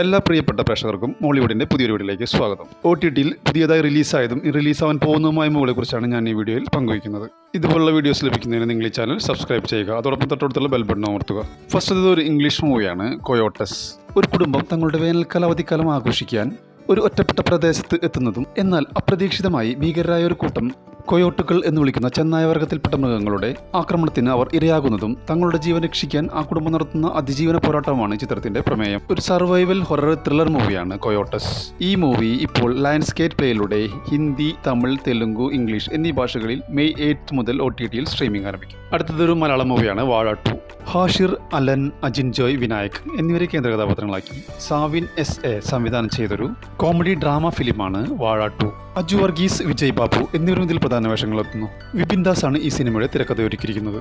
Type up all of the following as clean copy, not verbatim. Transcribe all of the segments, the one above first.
എല്ലാ പ്രിയപ്പെട്ട പ്രേക്ഷകർക്കും മോളിവുഡിൻ്റെ പുതിയൊരു വീഡിയോയിലേക്ക് സ്വാഗതം. OTTയിൽ പുതിയതായി റിലീസായതും റിലീസാവാൻ പോകുന്നതുമായ മൂവികളെക്കുറിച്ചാണ് ഞാൻ ഈ വീഡിയോയിൽ പങ്കുവയ്ക്കുന്നത്. ഇതുപോലുള്ള വീഡിയോസ് ലഭിക്കുന്നതിന് നിങ്ങൾ ഈ ചാനൽ സബ്സ്ക്രൈബ് ചെയ്യുക, അതോടൊപ്പം തൊട്ടടുത്തുള്ള ബെൽ ബട്ടൺ അമർത്തുക. ഫസ്റ്റ് ഒരു ഇംഗ്ലീഷ് മൂവിയാണ് കൊയോട്ടസ്. ഒരു കുടുംബം തങ്ങളുടെ വേനൽക്കാല അവധിക്കാലം ആഘോഷിക്കാൻ ഒരു ഒറ്റപ്പെട്ട പ്രദേശത്ത് എത്തുന്നതും എന്നാൽ അപ്രതീക്ഷിതമായി ഭീകരരായ ഒരു കൂട്ടം കൊയോട്ടുകൾ എന്ന് വിളിക്കുന്ന ചെന്നായ വർഗത്തിൽപ്പെട്ട മൃഗങ്ങളുടെ ആക്രമണത്തിന് അവർ ഇരയാകുന്നതും തങ്ങളുടെ ജീവൻ രക്ഷിക്കാൻ ആ കുടുംബം നടത്തുന്ന അതിജീവന പോരാട്ടമാണ് ചിത്രത്തിന്റെ പ്രമേയം. ഒരു സർവൈവൽ ഹൊറർ ത്രില്ലർ മൂവിയാണ് കൊയോട്ടസ്. ഈ മൂവി ഇപ്പോൾ ലയൺസ്ഗേറ്റ് പ്ലേയിലൂടെ ഹിന്ദി, തമിഴ്, തെലുങ്ക്, ഇംഗ്ലീഷ് എന്നീ ഭാഷകളിൽ മെയ് 8 മുതൽ OTTയിൽ സ്ട്രീമിംഗ് ആരംഭിക്കും. അടുത്തതൊരു മലയാളം മൂവിയാണ് വാഴ 2. ഹാഷിർ, അലൻ, അജിൻ ജോയ്, വിനായക് എന്നിവരെ കേന്ദ്ര കഥാപാത്രങ്ങളാക്കി സാവിൻ SA സംവിധാനം ചെയ്തൊരു കോമഡി ഡ്രാമ ഫിലിമാണ് വാഴ 2. അജു വർഗീസ്, വിജയ് ബാബു എന്നിവരും ഇതിൽ പ്രധാന വേഷങ്ങളെത്തുന്നു. വിപിൻ ദാസ് ആണ് ഈ സിനിമയുടെ തിരക്കഥയൊരുക്കിയിരിക്കുന്നത്.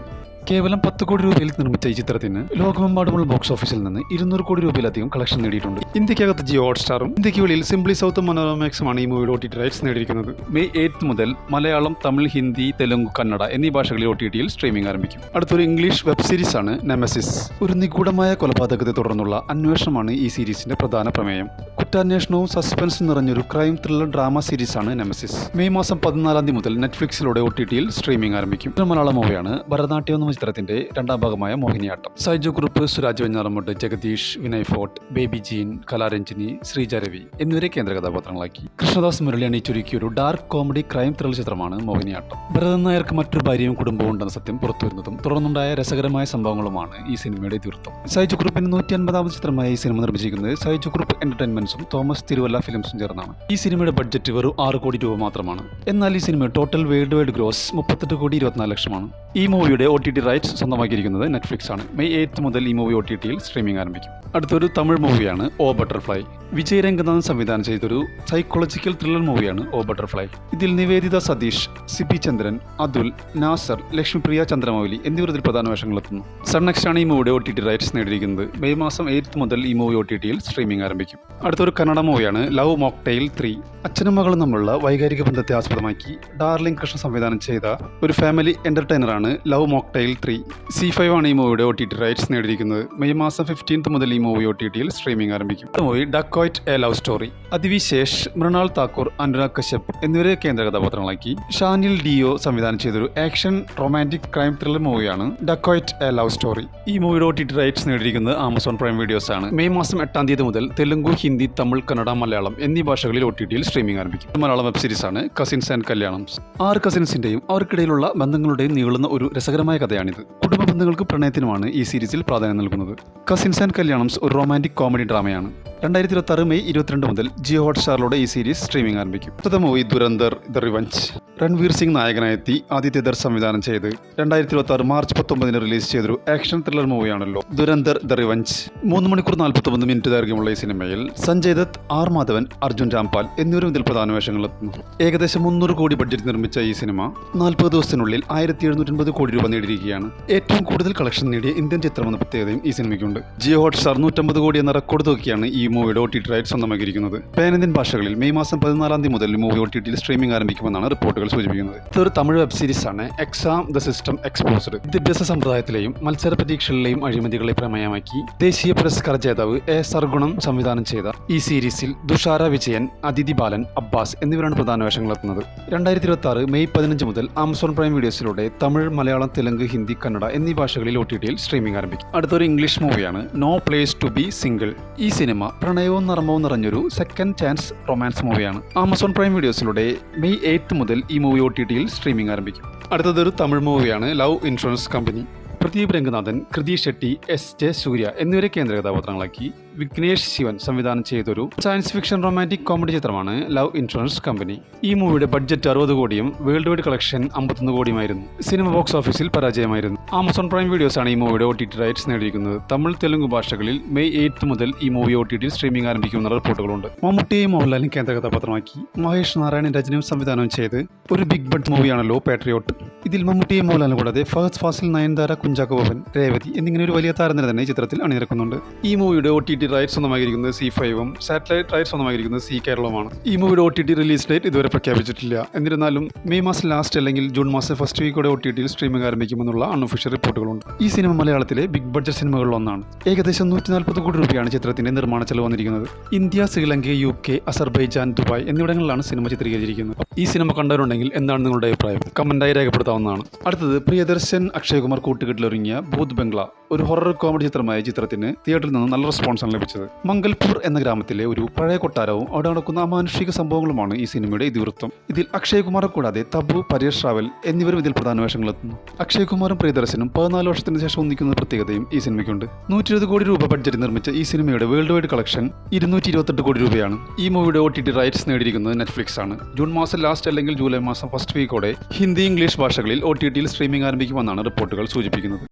കേവലം 10 കോടി രൂപയിൽ നിർമ്മിച്ച ഈ ചിത്രത്തിന് ലോകമെമ്പാടുമുള്ള ബോക്സ് ഓഫീസിൽ നിന്ന് 200 കോടി രൂപയിലധികം കളക്ഷൻ നേടിയിട്ടുണ്ട്. ഇന്ത്യക്കകത്ത് ജിയോ ഹോട്ട്സ്റ്റാറും ഇന്ത്യക്ക് വെളിയിൽ സിംപ്ലി സൗത്ത് മനോരമാക്സുമാണ് ഈ മൂവിയുടെ OTT റൈറ്റ്സ് നേടിയിരിക്കുന്നത്. മെയ് 8 മുതൽ മലയാളം, തമിഴ്, ഹിന്ദി, തെലുങ്ക്, കന്നഡ എന്നീ ഭാഷകളിൽ OTTയിൽ സ്ട്രീമിംഗ് ആരംഭിക്കും. അടുത്തൊരു ഇംഗ്ലീഷ് വെബ് സീരീസ് ആണ് നെമസിസ്. ഒരു നിഗൂഢമായ കൊലപാതകത്തെ തുടർന്നുള്ള അന്വേഷണമാണ് ഈ സീരീസിന്റെ പ്രധാന പ്രമേയം. കുറ്റാന്വേഷണവും സസ്പെൻസും നിറഞ്ഞൊരു ക്രൈം ത്രില്ലർ ഡ്രാമ സീരീസാണ് നെമസിസ്. മെയ് മാസം 14 മുതൽ നെറ്റ്ഫ്ലിക്സിലൂടെ OTTയിൽ സ്ട്രീമിംഗ് ആരംഭിക്കും. ഒരു മലയാളം മൂവിയാണ് ഭരതനാട്യം എന്ന ചിത്രത്തിന്റെ രണ്ടാം ഭാഗമായ മോഹിനിയാട്ടം. സൈജു കുറുപ്പ്, സുരാജ് വെഞ്ഞാറമ്മൂട്, ജഗദീഷ്, വിനയ് ഫോർട്ട്, ബേബി ജീൻ, കലാരഞ്ജിനി, ശ്രീജ രവി എന്നിവരെ കേന്ദ്ര കഥാപാത്രങ്ങളാക്കി കൃഷ്ണദാസ് മുരളി അണിയിച്ചൊരുക്കിയ ഒരു ഡാർക്ക് കോമഡി ക്രൈം ത്രില്ലർ ചിത്രമാണ് മോഹിനിയാട്ടം. ഭരതൻ നായർക്ക് മറ്റൊരു ഭാര്യയും കുടുംബവും ഉണ്ടെന്ന സത്യം പുറത്തുവരുന്നതും തുടർന്നുണ്ടായ രസകരമായ സംഭവങ്ങളുമാണ് ഈ സിനിമയുടെ ഇതിവൃത്തം. സൈജു കുറുപ്പിന് 150ാമത് ചിത്രമായ ഈ സിനിമ നിർമ്മിച്ചിരിക്കുന്നത് സൈജു കുറുപ്പ് എന്റർടൈൻമെന്റ്സും തോമസ് തിരുവല്ല ഫിലിംസും ചേർന്നാണ്. ഈ സിനിമയുടെ ബഡ്ജറ്റ് വെറും 6 കോടി രൂപ മാത്രമാണ്. എന്നാൽ ഈ cinema total world wide gross 38 കോടി 24 ലക്ഷമാണ്. ഈ മൂവിയുടെ OTT റൈറ്റ്സ് സ്വന്തമാക്കിയിരിക്കുന്നത് നെറ്റ്ഫ്ലിക്സ് ആണ്. മെയ് 8 മുതൽ ഈ മൂവി OTTയിൽ സ്ട്രീമിംഗ് ആരംഭിക്കും. അടുത്തൊരു തമിഴ് മൂവിയാണ് ഓ ബട്ടർഫ്ലൈ. വിജയ് രംഗനാഥൻ സംവിധാനം ചെയ്തൊരു സൈക്കോളജിക്കൽ ത്രില്ലർ മൂവിയാണ് ഓ ബട്ടർഫ്ലൈ. ഇതിൽ നിവേദിത സതീഷ്, സിബി ചന്ദ്രൻ, അതുൽ, നാസർ, ലക്ഷ്മിപ്രിയ ചന്ദ്രമൗലി എന്നിവർ ഇതിൽ പ്രധാന വേഷങ്ങളെത്തുന്നു. സൺനെക്സ്റ്റ് ഈ മൂവിയുടെ OTT റൈറ്റ്സ് നേടിയിരിക്കുന്നത്. മെയ് മാസം 8 മുതൽ ഈ മൂവി OTTയിൽ സ്ട്രീമിംഗ് ആരംഭിക്കും. അടുത്തൊരു കന്നഡ മൂവിയാണ് ലവ് മോക്ടെയിൽ 3. അച്ഛനും മകളും തമ്മിലുള്ള വൈകാരിക ബന്ധത്തെ ആസ്പദമാക്കി ഡാർലിംഗ് കൃഷ്ണ സംവിധാനം ചെയ്ത ഒരു ഫാമിലി എന്റർടൈനറാണ് ലവ് മോക്ടെയിൽ 3. C5 ആണ് ഈ മൂവിയുടെ OTT റൈറ്റ്സ് നേടിയിരിക്കുന്നത്. മെയ് മാസം 15 മുതൽ ഈ മൂവി OTTയിൽ സ്ട്രീമിംഗ് ആരംഭിക്കും. Movie Dacoit a love story. Adivi Sesh, Mrunal Thakur, Anurag Kashyap എന്നിവരെ കേന്ദ്ര കഥാപാത്രങ്ങളാക്കി ഷാനിൽ ഡിയോ സംവിധാനം ചെയ്തൊരു ആക്ഷൻ റൊമാൻറ്റിക് ക്രൈം ത്രില്ലർ മൂവിയാണ് ഡക്കോയിറ്റ് എ ലവ് സ്റ്റോറി. ഈ മൂവിയുടെ OTT റൈറ്റ്സ് നേടിയിരിക്കുന്നത് ആമസോൺ പ്രൈം വീഡിയോസ് ആണ്. മെയ് മാസം 8 തീയതി മുതൽ തെലുങ്ക്, ഹിന്ദി, തമിഴ്, കന്നഡ, മലയാളം എന്നീ ഭാഷകളിൽ OTTയിൽ സ്ട്രീമിംഗ് ആരംഭിക്കും. മലയാളം വെബ് സീരീസ് ആണ് കസിൻസ് ആൻഡ് കല്യാണംസ്. 6 കസിൻസിന്റെയും അവർക്കിടയിലുള്ള ബന്ധങ്ങളുടെയും നീളുന്ന ഒരു രസകരമായ കഥയാണിത്. കുടുംബ ബന്ധങ്ങൾക്ക് പ്രണയത്തിനുമാണ് ഈ സീരീസിൽ പ്രാധാന്യം നൽകുന്നത്. കസിൻസ് ആൻഡ് കല്യാണംസ് ഒരു റൊമാൻറ്റിക് കോമഡി ഡ്രാമയാണ്. 2026 മെയ് 22 മുതൽ ജിയോ ഹോട്ട്സ്റ്റാറിലൂടെ ഈ സീരീസ് സ്ട്രീമിംഗ് ആരംഭിക്കും. അടുത്ത movie Dhurandhar the revenge. Ranveer Singh നായകനായെത്തി ആദിത്യ ദർ സംവിധാനം ചെയ്ത് 2026 മാർച്ച് 19 റിലീസ് ചെയ്തൊരു ആക്ഷൻ ത്രില്ലർ മൂവിയാണല്ലോ ദുരന്തർ ദ റിവഞ്ച്. 3 മണിക്കൂർ 49 മിനിറ്റ് ദൈർഘ്യമുള്ള ഈ സിനിമയിൽ സഞ്ജയ് ദത്ത്, ആർ മാധവൻ, അർജുൻ രാംപാൽ എന്നിവരും ഇതിൽ പ്രധാന വേഷങ്ങളെത്തുന്നു. ഏകദേശം 300 കോടി ബഡ്ജറ്റ് നിർമ്മിച്ച ഈ സിനിമ 40 ദിവസത്തിനുള്ളിൽ 1750 കോടി രൂപ നേടിയിരിക്കുകയാണ്. ഏറ്റവും കൂടുതൽ കളക്ഷൻ നേടിയ ഇന്ത്യൻ ചിത്രമെന്ന പ്രത്യേകതയും ഈ സിനിമയ്ക്കുണ്ട്. ജിയോ ഹോട്ട്സ്റ്റാർ 150 കോടി എന്ന റെക്കോർഡ് തൂക്കിയാണ് ഈ മൂവിയുടെ OTT റൈറ്റ്സ് സ്വന്തമാക്കിയിരിക്കുന്നത്. പാൻ-ഇന്ത്യൻ ഭാഷകളിൽ മെയ് മാസം 14 മുതൽ മൂവി OTTയിൽ സ്ട്രീമിംഗ് ആരംഭിക്കുമെന്നാണ് റിപ്പോർട്ടുകൾ സൂചിപ്പിക്കുന്നത്. ഇതൊരു തമിഴ് വെബ് സീരീസ് ആണ് എക്സാം ദ സിസ്റ്റം എക്സ്പോസ്ഡ്. വിദ്യാഭ്യാസ സമ്പ്രദായത്തിലെയും മത്സര പരീക്ഷകളിലെയും അഴിമതികളെ പ്രമേയമാക്കി ദേശീയ പുരസ്കാര ജേതാവ് A. സർഗുണം സംവിധാനം ചെയ്ത ഈ സീരീസിൽ തുഷാര വിജയൻ, അതിഥി ബാലൻ, അബ്ബാസ് എന്നിവരാണ് പ്രധാന വേഷങ്ങളെത്തുന്നത്. 2026 മെയ് 15 മുതൽ ആമസോൺ പ്രൈം വീഡിയോസിലൂടെ തമിഴ്, മലയാളം, തെലുങ്ക്, ഹിന്ദി, കന്നഡ എന്നീ ഭാഷകളിൽ OTTയിൽ സ്ട്രീമിംഗ് ആരംഭിക്കും. അടുത്തൊരു ഇംഗ്ലീഷ് മൂവിയാണ് no place to be single. ഈ സിനിമ പ്രണയവും നർമ്മവും നിറഞ്ഞൊരു സെക്കൻഡ് ചാൻസ് റൊമാൻസ് മൂവിയാണ്. ആമസോൺ പ്രൈം വീഡിയോസിലൂടെ മെയ് 8 മുതൽ ഈ മൂവി OTTയിൽ സ്ട്രീമിംഗ് ആരംഭിക്കും. അടുത്തതൊരു തമിഴ് മൂവിയാണ് love insurance company. Pradeep Ranganathan, കൃതി ഷെട്ടി, SJ സൂര്യ എന്നിവരെ കേന്ദ്ര കഥാപാത്രങ്ങളാക്കി വിഘ്നേഷ് ശിവൻ സംവിധാനം ചെയ്തൊരു സയൻസ് ഫിക്ഷൻ റൊമാൻറ്റിക് കോമഡി ചിത്രമാണ് ലവ് ഇൻഷുറൻസ് കമ്പനി. ഈ മൂവിയുടെ ബഡ്ജറ്റ് 60 കോടിയും വേൾഡ് വൈഡ് കളക്ഷൻ 51 കോടിയുമായിരുന്നു. സിനിമ ബോക്സ് ഓഫീസിൽ പരാജയമായിരുന്നു. ആമസോൺ പ്രൈം വീഡിയോസ് ആണ് ഈ മൂവിയുടെ OTT റൈറ്റ്സ് നേടിയിരിക്കുന്നത്. തമിഴ്, തെലുങ്ക് ഭാഷകളിൽ മെയ് 8 മുതൽ ഈ മൂവി OTTയിൽ സ്ട്രീമിംഗ് ആരംഭിക്കുമെന്ന റിപ്പോർട്ടുകളുണ്ട്. മമ്മൂട്ടിയെയും മോഹൻലാലിനും കേന്ദ്ര കഥാപാത്രമാക്കി മഹേഷ് നാരായണൻ രചനയും സംവിധാനം ചെയ്ത് ഒരു ബിഗ് ബഡ് മൂവിയാണല്ലോ പാട്രിയോട്ട്. ഇതിൽ മമ്മൂട്ടിയെയും മോഹൻലാലിനും കൂടാതെ ഫഹദ് ഫാസിൽ, നയൻതാര, കുഞ്ചാക്കോ ബോബൻ, രേവതി എന്നിങ്ങനെ ഒരു വലിയ താരനിര തന്നെ ഈ ചിത്രത്തിൽ അണിനിരക്കുന്നുണ്ട്. ഈ മൂവിയുടെ OTT റൈറ്റ്സ് സ്വന്തമായിരിക്കുന്നത് C5ഉം സാറ്റലൈറ്റ് റൈറ്റ്സ് സ്വന്തമായിരിക്കുന്നത് സി കേരളവുമാണ്. ഈ മൂവിയുടെ OTT റിലീസ് ഡേറ്റ് ഇതുവരെ പ്രഖ്യാപിച്ചിട്ടില്ല. എന്നിരുന്നാലും മെയ് മാസം ലാസ്റ്റ് അല്ലെങ്കിൽ ജൂൺ മാസം ഫസ്റ്റ് വീക്കോടെ OTTയിൽ സ്ട്രീമിംഗ് ആരംഭിക്കുമെന്നുള്ള അൺഒഫീഷ്യൽ റിപ്പോർട്ടുകളുണ്ട്. ഈ സിനിമ മലയാളത്തിലെ ബിഗ് ബഡ്ജറ്റ് സിനിമകളിലൊന്നാണ്. ഏകദേശം 140 കോടി രൂപയാണ് ചിത്രത്തിന്റെ നിർമ്മാണ ചെലവ് വന്നിരിക്കുന്നത്. India, Sri Lanka, UK, Azerbaijan, Dubai എന്നിവിടങ്ങളിലാണ് സിനിമ ചിത്രീകരിച്ചിരിക്കുന്നത്. ഈ സിനിമ കണ്ടവരുണ്ടെങ്കിൽ എന്താണ് നിങ്ങളുടെ അഭിപ്രായം? കമന്റായി രേഖപ്പെടുത്താവുന്നതാണ്. അടുത്തത് പ്രിയദർശൻ അക്ഷയ് കുമാർ കൂട്ടുകെട്ടിലൊരുങ്ങിയ ഭൂത് ബംഗ്ല, ഒരു ഹൊറർ കോമഡി ചിത്രമായ ചിത്രത്തിന് തിയേറ്ററിൽ നിന്ന് നല്ല റെസ്പോൺസാണ് ലഭിച്ചത്. മംഗൽപൂർ എന്ന ഗ്രാമത്തിലെ ഒരു പഴയ കൊട്ടാരവും അവിടെ നടക്കുന്ന അമാനുഷിക സംഭവങ്ങളുമാണ് ഈ സിനിമയുടെ ഇതിവൃത്തം. ഇതിൽ അക്ഷയ് കുമാറെ കൂടാതെ തബു, പരേഷ് റാവൽ എന്നിവരും ഇതിൽ പ്രധാന വേഷങ്ങളെത്തുന്നു. അക്ഷയ് കുമാറും പ്രിയദർശനും 14 വർഷത്തിന് ശേഷം ഒന്നിക്കുന്ന പ്രത്യേകതയും ഈ സിനിമയ്ക്കുണ്ട്. 120 കോടി രൂപ ബഡ്ജറ്റ് നിർമ്മിച്ച ഈ സിനിമയുടെ വേൾഡ് വൈഡ് കളക്ഷൻ 228 കോടി രൂപയാണ്. ഈ മൂവിയുടെ OTT റൈറ്റ്സ് നേടിയിരിക്കുന്നത് നെറ്റ്ഫ്ലിക്സ് ആണ്. ജൂൺ മാസം ലാസ്റ്റ് അല്ലെങ്കിൽ ജൂലൈ മാസം ഫസ്റ്റ് വീക്കോടെ ഹിന്ദി, ഇംഗ്ലീഷ് ഭാഷകളിൽ OTTയിൽ സ്ട്രീമിംഗ് ആരംഭിക്കുമെന്നാണ് റിപ്പോർട്ടുകൾ സൂചിപ്പിക്കുന്നത്.